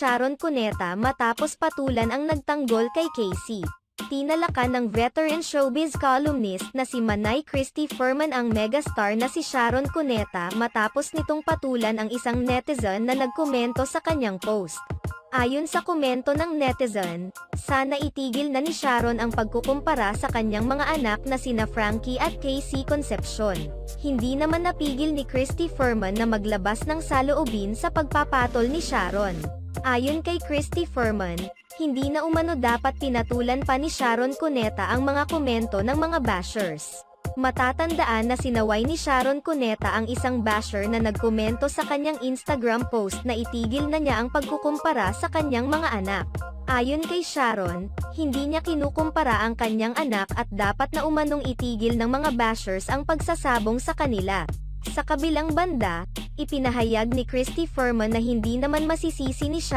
Sharon Cuneta matapos patulan ang nagtanggol kay Casey. Tinalakan ng veteran showbiz columnist na si Manay Christy Furman ang megastar na si Sharon Cuneta matapos nitong patulan ang isang netizen na nagkomento sa kanyang post. Ayon sa komento ng netizen, sana itigil na ni Sharon ang pagkukumpara sa kanyang mga anak na sina Frankie at Casey Concepcion. Hindi naman napigil ni Christy Furman na maglabas ng saloobin sa pagpapatol ni Sharon. Ayon kay Christy Furman, hindi na umano dapat pinatulan pa ni Sharon Cuneta ang mga komento ng mga bashers. Matatandaan na sinaway ni Sharon Cuneta ang isang basher na nagkomento sa kanyang Instagram post na itigil na niya ang pagkukumpara sa kanyang mga anak. Ayon kay Sharon, hindi niya kinukumpara ang kanyang anak at dapat na umanong itigil ng mga bashers ang pagsasabong sa kanila. Sa kabilang banda, ipinahayag ni Christy Furman na hindi naman masisisi ni Sharon